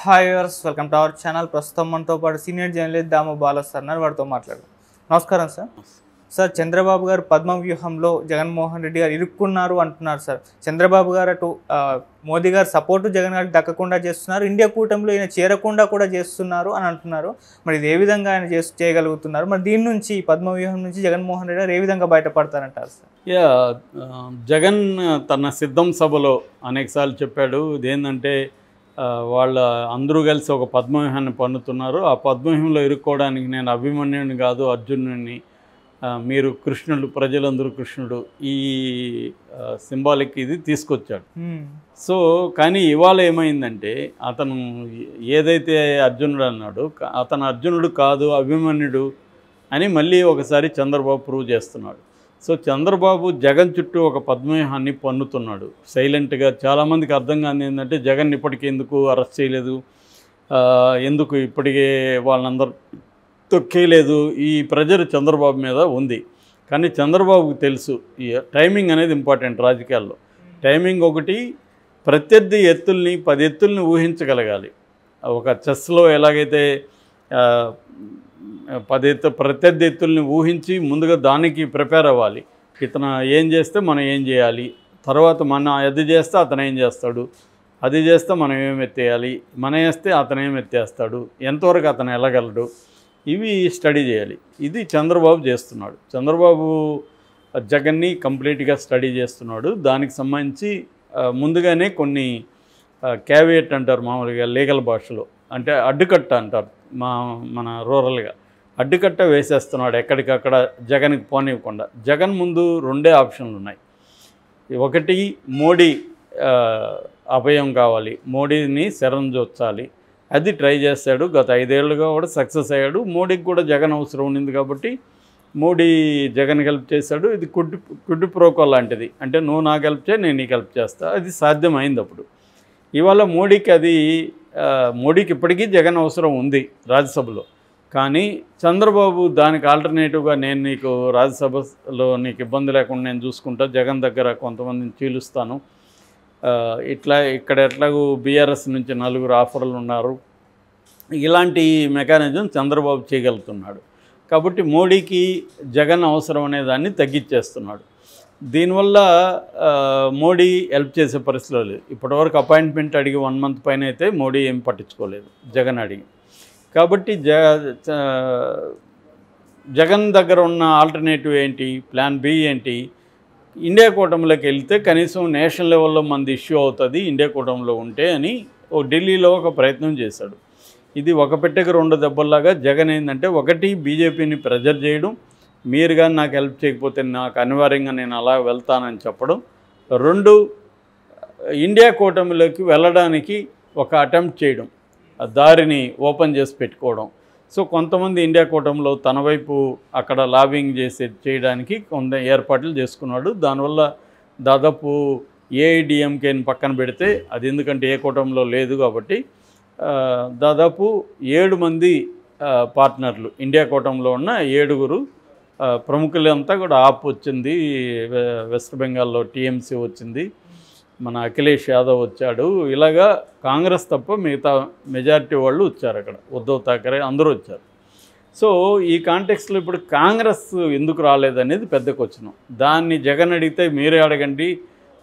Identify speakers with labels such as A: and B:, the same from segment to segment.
A: Hi viewers, welcome to our channel. ప్రస్తుతం మనతో పాటు సీనియర్ జర్నలిస్ట్ దాము బాలా సార్ ఉన్నారు. వాడితో మాట్లాడదాం. నమస్కారం సార్. సార్, చంద్రబాబు గారు పద్మ వ్యూహంలో జగన్మోహన్ రెడ్డి గారు ఇరుక్కున్నారు అంటున్నారు సార్. చంద్రబాబు గారు అటు మోదీ గారు సపోర్టు జగన్ గారికి దక్కకుండా చేస్తున్నారు, ఇండియా కూటమిలో ఈయన చేరకుండా కూడా చేస్తున్నారు అని అంటున్నారు. మరి ఇది ఏ విధంగా ఆయన చేయగలుగుతున్నారు? మరి దీని నుంచి పద్మ వ్యూహం నుంచి జగన్మోహన్ రెడ్డి గారు ఏ విధంగా బయటపడతారంటారు సార్?
B: జగన్ తన సిద్ధం సభలో అనేకసార్లు చెప్పాడు. ఇదేంటంటే వాళ్ళ అందరూ కలిసి ఒక పద్మవ్యూహాన్ని పన్నుతున్నారు. ఆ పద్మవ్యూహంలో ఇరుక్కోవడానికి నేను అభిమన్యుని కాదు, అర్జునుడిని, మీరు కృష్ణుడు, ప్రజలందరూ కృష్ణుడు, ఈ సింబాలిక్ ఇది తీసుకొచ్చాడు. సో కానీ ఇవాళ ఏమైందంటే అతను ఏదైతే అర్జునుడు అన్నాడో అతను అర్జునుడు కాదు, అభిమన్యుడు అని మళ్ళీ ఒకసారి చంద్రబాబు ప్రూవ్ చేస్తున్నాడు. సో చంద్రబాబు జగన్ చుట్టూ ఒక పద్మవ్యూహాన్ని పన్నుతున్నాడు సైలెంట్గా. చాలామందికి అర్థం కాని ఏంటంటే జగన్ ఇప్పటికీ ఎందుకు అరెస్ట్ చేయలేదు, ఎందుకు ఇప్పటికే వాళ్ళందరూ తొక్కేయలేదు, ఈ ప్రెజర్ చంద్రబాబు మీద ఉంది. కానీ చంద్రబాబుకు తెలుసు ఈ టైమింగ్ అనేది ఇంపార్టెంట్ రాజకీయాల్లో. టైమింగ్ ఒకటి, ప్రత్యర్థి ఎత్తుల్ని 10 ఎత్తుల్ని ఊహించగలగాలి. ఒక చెస్లో ఎలాగైతే 10 ప్రత్యర్థి ఎత్తుల్ని ఊహించి ముందుగా దానికి ప్రిపేర్ అవ్వాలి. ఇతను ఏం చేస్తే మనం ఏం చేయాలి, తర్వాత మనం అది చేస్తే అతను ఏం చేస్తాడు, అది చేస్తే మనం ఏం ఎత్తేయాలి, మనం వేస్తే అతను ఏం ఎత్తేస్తాడు, ఎంతవరకు అతను వెళ్ళగలడు, ఇవి స్టడీ చేయాలి. ఇది చంద్రబాబు చేస్తున్నాడు. చంద్రబాబు జగన్ని కంప్లీట్గా స్టడీ చేస్తున్నాడు. దానికి సంబంధించి ముందుగానే కొన్ని క్యావియేట్ అంటారు మామూలుగా లీగల్ భాషలో, అంటే అడ్డుకట్ట అంటారు మన రూరల్గా, అడ్డుకట్ట వేసేస్తున్నాడు ఎక్కడికక్కడ జగన్కి పోనివ్వకుండా. జగన్ ముందు 2 ఆప్షన్లు ఉన్నాయి. ఒకటి, మోడీ అభయం కావాలి, మోడీని శరణ్జొచ్చాలి, అది ట్రై చేశాడు. గత 5 ఏళ్ళుగా కూడా సక్సెస్ అయ్యాడు. మోడీకి కూడా జగన్ అవసరం ఉండింది కాబట్టి మోడీ జగన్ హెల్ప్ చేశాడు. ఇది కుడ్డు ప్రోకో లాంటిది, అంటే నువ్వు నాకు హెల్ప్ చేయి, నేను నీకు హెల్ప్ చేస్తా, అది సాధ్యమైంది అప్పుడు. ఇవాళ మోడీకి ఇప్పటికీ జగన్ అవసరం ఉంది రాజ్యసభలో. కానీ చంద్రబాబు దానికి ఆల్టర్నేటివ్గా నేను నీకు రాజ్యసభలో నీకు ఇబ్బంది లేకుండా నేను చూసుకుంటా, జగన్ దగ్గర కొంతమందిని చీలుస్తాను, ఇక్కడ ఎట్లాగూ బీఆర్ఎస్ నుంచి 4 ఆఫర్లు ఉన్నారు, ఇలాంటి మెకానిజం చంద్రబాబు చేయగలుగుతున్నాడు. కాబట్టి మోడీకి జగన్ అవసరం అనే దాన్ని తగ్గించేస్తున్నాడు. దీనివల్ల మోడీ హెల్ప్ చేసే పరిస్థితిలో లేదు. ఇప్పటివరకు అపాయింట్మెంట్ అడిగి 1 మంత్ పైన అయితే మోడీ ఏం పట్టించుకోలేదు జగన్ అడిగి. కాబట్టి జగన్ దగ్గర ఉన్న ఆల్టర్నేటివ్ ఏంటి, ప్లాన్ బి ఏంటి, ఇండియా కూటమిలోకి వెళ్తే కనీసం నేషనల్ లెవెల్లో మంది ఇష్యూ అవుతుంది ఇండియా కూటమిలో ఉంటే అని ఢిల్లీలో ఒక ప్రయత్నం చేశాడు. ఇది ఒక పెట్టెకి 2 దెబ్బల్లాగా జగన్ ఏంటంటే, ఒకటి బీజేపీని ప్రెజర్ చేయడం, మీరు కానీ నాకు హెల్ప్ చేయకపోతే నాకు అనివార్యంగా నేను అలా వెళ్తానని చెప్పడం, 2 ఇండియా కూటమిలోకి వెళ్ళడానికి ఒక అటెంప్ట్ చేయడం, దారిని ఓపెన్ చేసి పెట్టుకోవడం. సో కొంతమంది ఇండియా కూటమిలో తన వైపు అక్కడ లాబింగ్ చేయడానికి కొంత ఏర్పాట్లు చేసుకున్నాడు. దానివల్ల దాదాపు ఏఐడిఎంకేని పక్కన పెడితే, అది ఎందుకంటే ఏ కూటమిలో లేదు కాబట్టి, దాదాపు 7 మంది పార్ట్నర్లు ఇండియా కూటమిలో ఉన్న 7 ప్రముఖులంతా కూడా ఆప్ వచ్చింది, వెస్ట్ బెంగాల్లో టీఎంసీ వచ్చింది, మన అఖిలేష్ యాదవ్ వచ్చాడు, ఇలాగా కాంగ్రెస్ తప్ప మిగతా మెజారిటీ వాళ్ళు వచ్చారు. అక్కడ ఉద్ధవ్ థాకరే అందరూ వచ్చారు. సో ఈ కాంటెక్స్లో ఇప్పుడు కాంగ్రెస్ ఎందుకు రాలేదనేది పెద్ద క్వశ్చన్. దాన్ని జగన్ అడిగితే మీరే అడగండి,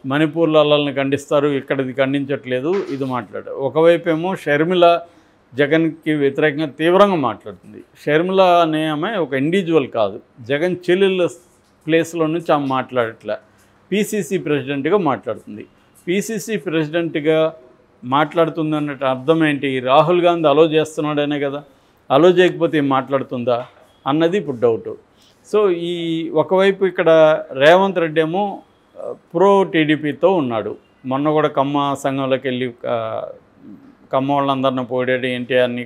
B: మణిపూర్లో అల్లల్ని ఖండిస్తారు, ఇక్కడిది ఖండించట్లేదు, ఇది మాట్లాడారు. ఒకవైపు ఏమో షర్మిల జగన్కి వ్యతిరేకంగా తీవ్రంగా మాట్లాడుతుంది. షర్మిల అనే ఆమె ఒక ఇండివిజువల్ కాదు, జగన్ చెల్లెళ్ళ ప్లేస్లో నుంచి ఆమె మాట్లాడట్లే, పీసీసీ ప్రెసిడెంట్గా మాట్లాడుతుంది. పీసీసీ ప్రెసిడెంట్గా మాట్లాడుతుంది అన్నట్టు అర్థం ఏంటి? రాహుల్ గాంధీ అలో చేస్తున్నాడనే కదా, అలో చేయకపోతే ఏం మాట్లాడుతుందా అన్నది ఇప్పుడు డౌటు. సో ఈ ఒకవైపు ఇక్కడ రేవంత్ రెడ్డి ఏమో ప్రో టీడీపీతో ఉన్నాడు. మొన్న కూడా కమ్మ సంఘంలోకి వెళ్ళి కమ్మ వాళ్ళందరినీ పోయాడు, ఎన్టీఆర్ని,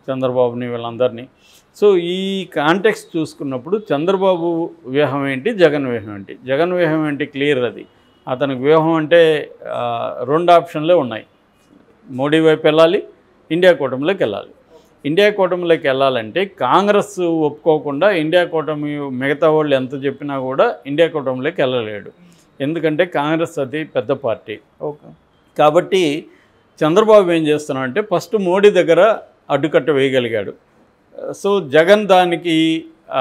B: చంద్రబాబుని, వీళ్ళందరినీ. సో ఈ కాంటెక్స్ట్ చూసుకున్నప్పుడు చంద్రబాబు వ్యూహం ఏంటి, జగన్ వ్యూహం ఏంటి? జగన్ వ్యూహం ఏంటి క్లియర్, అది అతనికి వ్యూహం అంటే 2 ఆప్షన్లే ఉన్నాయి. మోడీ వైపు వెళ్ళాలి, ఇండియా కూటమిలోకి వెళ్ళాలి. ఇండియా కూటమిలోకి వెళ్ళాలంటే కాంగ్రెస్ ఒప్పుకోకుండా ఇండియా కూటమి మిగతా వాళ్ళు ఎంత చెప్పినా కూడా ఇండియా కూటమిలోకి వెళ్ళలేడు. ఎందుకంటే కాంగ్రెస్ అది పెద్ద పార్టీ.
A: ఓకే.
B: కాబట్టి చంద్రబాబు ఏం చేస్తున్నాడంటే ఫస్ట్ మోడీ దగ్గర అడ్డుకట్ట వేయగలిగాడు. సో జగన్ దానికి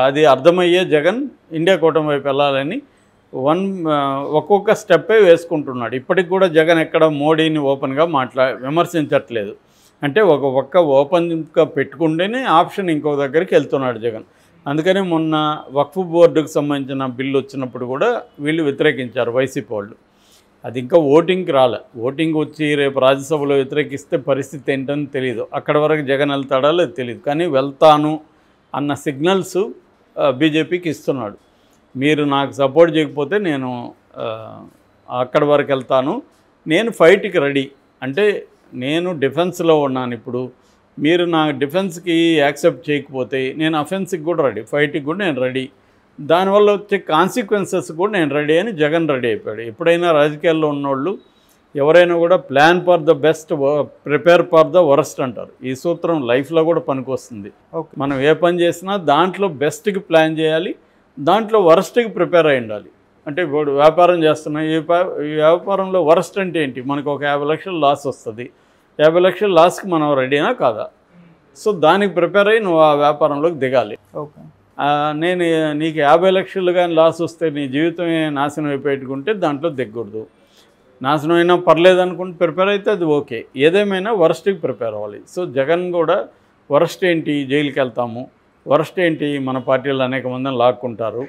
B: అది అర్థమయ్యే జగన్ ఇండియా కూటమి వైపు వెళ్ళాలని ఒక్కొక్క స్టెప్పే వేసుకుంటున్నాడు. ఇప్పటికి కూడా జగన్ ఎక్కడ మోడీని ఓపెన్గా విమర్శించట్లేదు. అంటే ఒక పక్క ఓపెన్గా పెట్టుకుంటేనే ఆప్షన్ ఇంకో దగ్గరికి వెళ్తున్నాడు జగన్. అందుకనే మొన్న వక్ఫ్ బోర్డుకు సంబంధించిన బిల్లు వచ్చినప్పుడు కూడా వీళ్ళు వ్యతిరేకించారు వైసీపీ వాళ్ళు. అది ఇంకా ఓటింగ్కి రాలే. ఓటింగ్ వచ్చి రేపు రాజ్యసభలో వ్యతిరేకిస్తే పరిస్థితి ఏంటని తెలియదు. అక్కడ వరకు జగన్ వెళ్తాడా లేదు తెలియదు. కానీ వెళ్తాను అన్న సిగ్నల్స్ బీజేపీకి ఇస్తున్నాడు. మీరు నాకు సపోర్ట్ చేయకపోతే నేను అక్కడి వరకు వెళ్తాను, నేను ఫైట్కి రెడీ. అంటే నేను డిఫెన్స్లో ఉన్నాను ఇప్పుడు, మీరు నా డిఫెన్స్కి యాక్సెప్ట్ చేయకపోతే నేను అఫెన్స్కి కూడా రెడీ, ఫైట్కి కూడా నేను రెడీ, దానివల్ల వచ్చే కాన్సిక్వెన్సెస్ కూడా నేను రెడీ అని జగన్ రెడీ అయిపోయాడు. ఎప్పుడైనా రాజకీయాల్లో ఉన్నోళ్ళు ఎవరైనా కూడా plan for the best, prepare for the worst అంటారు. ఈ సూత్రం లైఫ్లో కూడా పనికొస్తుంది. మనం ఏ పని చేసినా దాంట్లో బెస్ట్కి ప్లాన్ చేయాలి, దాంట్లో వరస్ట్కి ప్రిపేర్ అయి ఉండాలి. అంటే ఇప్పుడు వ్యాపారం చేస్తున్నాం, ఈ వ్యాపారంలో వరస్ట్ అంటే ఏంటి? మనకు ఒక 50 లక్షలు లాస్ వస్తుంది. 50 లక్షల లాస్కి మనం రెడీనా కాదా? సో దానికి ప్రిపేర్ అయ్యి నువ్వు ఆ వ్యాపారంలోకి దిగాలి. నేను నీకు 50 లక్షలు కానీ లాస్ వస్తే నీ జీవితమే నాశనం అయిపోయేట్టుకుంటే దాంట్లో దిగకూడదు. నాశనం అయినా పర్లేదు అనుకుంటే ప్రిపేర్ అయితే అది ఓకే. ఏదేమైనా వరస్ట్కి ప్రిపేర్ అవ్వాలి. సో జగన్ కూడా వరస్ట్ ఏంటి, జైలుకి వెళ్తాము, వరస్ట్ ఏంటి మన పార్టీలో అనేక మందిని లాక్కుంటారు,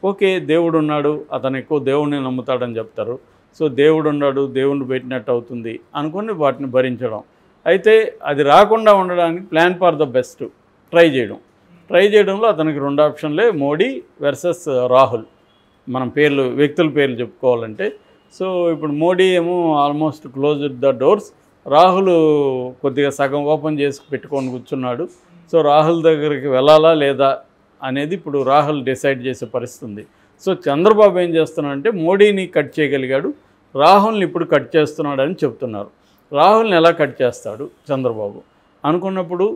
B: ఓకే దేవుడు ఉన్నాడు, అతను ఎక్కువ దేవుడిని నమ్ముతాడని చెప్తారు, సో దేవుడు ఉన్నాడు, దేవుడిని పెట్టినట్టు అవుతుంది అనుకుని వాటిని భరించడం. అయితే అది రాకుండా ఉండడానికి plan for the best try చేయడంలో అతనికి 2 ఆప్షన్లే, మోడీ వర్సెస్ రాహుల్. మనం వ్యక్తుల పేర్లు చెప్పుకోవాలంటే. సో ఇప్పుడు మోడీ ఏమో almost closed the doors, Rahul కొద్దిగా సగం ఓపెన్ చేసి పెట్టుకొని కూర్చున్నాడు. సో రాహుల్ దగ్గరికి వెళ్ళాలా లేదా అనేది ఇప్పుడు రాహుల్ డిసైడ్ చేసే పరిస్థితి ఉంది. సో చంద్రబాబు ఏం చేస్తున్నాడంటే మోడీని కట్ చేయగలిగాడు, రాహుల్ని ఇప్పుడు కట్ చేస్తున్నాడు అని చెప్తున్నారు. రాహుల్ని ఎలా కట్ చేస్తాడు చంద్రబాబు అనుకున్నప్పుడు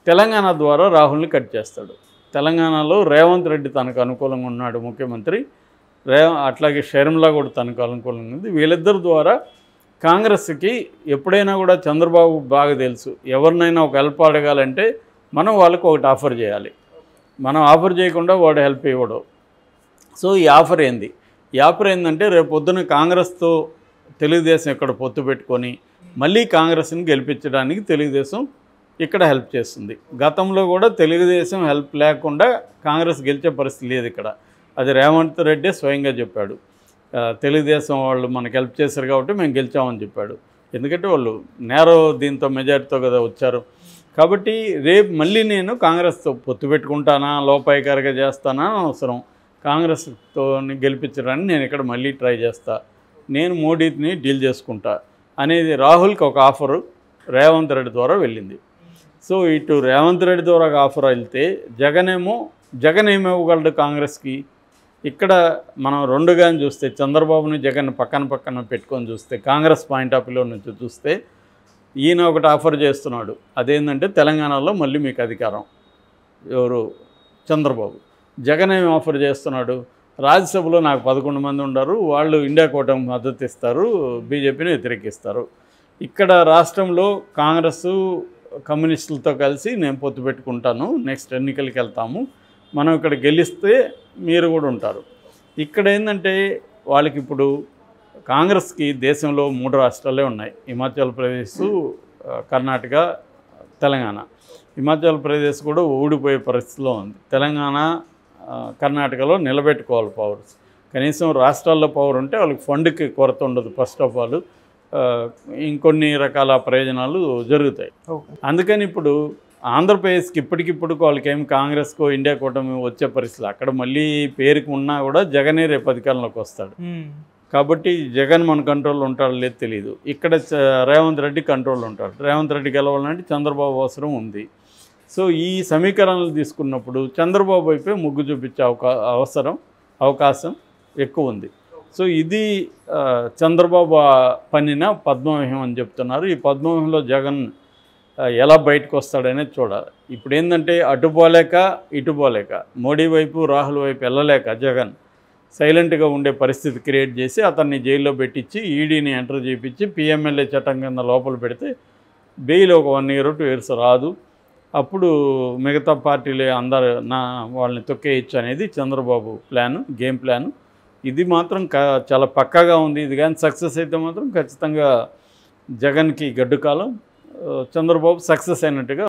B: తెలంగాణ ద్వారా రాహుల్ని కట్ చేస్తాడు. తెలంగాణలో రేవంత్ రెడ్డి తనకు అనుకూలంగా ఉన్నాడు ముఖ్యమంత్రి, అట్లాగే షర్మిల కూడా తనకు అనుకూలంగా ఉంది. వీళ్ళిద్దరి ద్వారా కాంగ్రెస్కి ఎప్పుడైనా కూడా చంద్రబాబు బాగా తెలుసు, ఎవరినైనా ఒక హెల్ప్ అడగాలంటే మనం వాళ్ళకు ఒకటి ఆఫర్ చేయాలి, మనం ఆఫర్ చేయకుండా వాడు హెల్ప్ ఇవ్వడు. సో ఈ ఆఫర్ ఏంటంటే రేపు పొద్దున కాంగ్రెస్తో తెలుగుదేశం ఇక్కడ పొత్తు పెట్టుకొని మళ్ళీ కాంగ్రెస్ని గెలిపించడానికి తెలుగుదేశం ఇక్కడ హెల్ప్ చేస్తుంది. గతంలో కూడా తెలుగుదేశం హెల్ప్ లేకుండా కాంగ్రెస్ గెలిచే పరిస్థితి లేదు ఇక్కడ. అది రేవంత్ రెడ్డి స్వయంగా చెప్పాడు. తెలుగుదేశం వాళ్ళు మనకు హెల్ప్ చేశారు కాబట్టి మేము గెలిచామని చెప్పాడు. ఎందుకంటే వాళ్ళు దీంతో మెజారిటీతో కదా వచ్చారు. కాబట్టి రేపు మళ్ళీ నేను కాంగ్రెస్తో పొత్తు పెట్టుకుంటానా, లోపాయికారిగా చేస్తానా అవసరం, కాంగ్రెస్తో గెలిపించడానికి నేను ఇక్కడ మళ్ళీ ట్రై చేస్తా, నేను మోడీని డీల్ చేసుకుంటా అనేది రాహుల్కి ఒక ఆఫరు రేవంత్ రెడ్డి ద్వారా వెళ్ళింది. సో ఇటు రేవంత్ రెడ్డి ద్వారా ఆఫర్ వెళ్తే జగన్ ఏమివ్వగలడు కాంగ్రెస్కి? ఇక్కడ మనం రెండుగాని చూస్తే చంద్రబాబుని జగన్ పక్కన పెట్టుకొని చూస్తే కాంగ్రెస్ పాయింట్ ఆఫ్ వ్యూలో నుంచి చూస్తే ఈయన ఒకటి ఆఫర్ చేస్తున్నాడు. అదేంటంటే తెలంగాణలో మళ్ళీ మీకు అధికారం. ఎవరు? చంద్రబాబు. జగన్ ఏమి ఆఫర్ చేస్తున్నాడు? రాజ్యసభలో నాకు 11 మంది ఉన్నారు, వాళ్ళు ఇండియా కూటమి మద్దతు ఇస్తారు, బీజేపీని వ్యతిరేకిస్తారు. ఇక్కడ రాష్ట్రంలో కాంగ్రెస్ కమ్యూనిస్టులతో కలిసి నేను పొత్తు పెట్టుకుంటాను, నెక్స్ట్ ఎన్నికలకి వెళ్తాము, మనం ఇక్కడ గెలిస్తే మీరు కూడా ఉంటారు. ఇక్కడ ఏంటంటే వాళ్ళకి ఇప్పుడు కాంగ్రెస్కి దేశంలో 3 రాష్ట్రాలే ఉన్నాయి, హిమాచల్ ప్రదేశ్, కర్ణాటక, తెలంగాణ. హిమాచల్ ప్రదేశ్ కూడా ఊడిపోయే పరిస్థితిలో ఉంది. తెలంగాణ, కర్ణాటకలో నిలబెట్టుకోవాలి పవర్స్. కనీసం రాష్ట్రాల్లో పవర్ ఉంటే వాళ్ళకి ఫండ్కి కొరత ఉండదు. ఫస్ట్ ఆఫ్ ఆల్ ఇంకొన్ని రకాల ప్రయోజనాలు జరుగుతాయి. అందుకని ఇప్పుడు ఆంధ్రప్రదేశ్కి ఇప్పటికిప్పుడు వాళ్ళకేమి కాంగ్రెస్కో ఇండియా కూటమి వచ్చే పరిస్థితులు, అక్కడ మళ్ళీ పేరుకి ఉన్నా కూడా జగనే రేపు అధికారంలోకి వస్తాడు. కాబట్టి జగన్ మన కంట్రోల్లో ఉంటాడో లేదు తెలియదు. ఇక్కడ రేవంత్ రెడ్డి కంట్రోల్లో ఉంటాడు. రేవంత్ రెడ్డి గెలవాలంటే చంద్రబాబు అవసరం ఉంది. సో ఈ సమీకరణలు తీసుకున్నప్పుడు చంద్రబాబు వైపే మొగ్గు చూపించే అవకాశం ఎక్కువ ఉంది. సో ఇది చంద్రబాబు పన్నిన పద్మవ్యూహం అని చెప్తున్నారు. ఈ పద్మవ్యూహంలో జగన్ ఎలా బయటకు వస్తాడనేది చూడాలి. ఇప్పుడు ఏంటంటే అటుపోలేక ఇటుపోలేక, మోడీ వైపు రాహుల్ వైపు వెళ్ళలేక జగన్, సైలెంట్గా ఉండే పరిస్థితి క్రియేట్ చేసి అతన్ని జైల్లో పెట్టించి ఈడీని ఎంటర్ చేయించి పిఎంఎల్ఏ చట్టం కింద లోపల పెడితే బెయిల్ ఒక 1 year 2 years రాదు. అప్పుడు మిగతా పార్టీలే అందరు వాళ్ళని తొక్కేయచ్చు అనేది చంద్రబాబు గేమ్ ప్లాను. ఇది మాత్రం చాలా పక్కాగా ఉంది. ఇది కానీ సక్సెస్ అయితే మాత్రం ఖచ్చితంగా జగన్కి గడ్డు కాలం, చంద్రబాబు సక్సెస్ అయినట్టుగా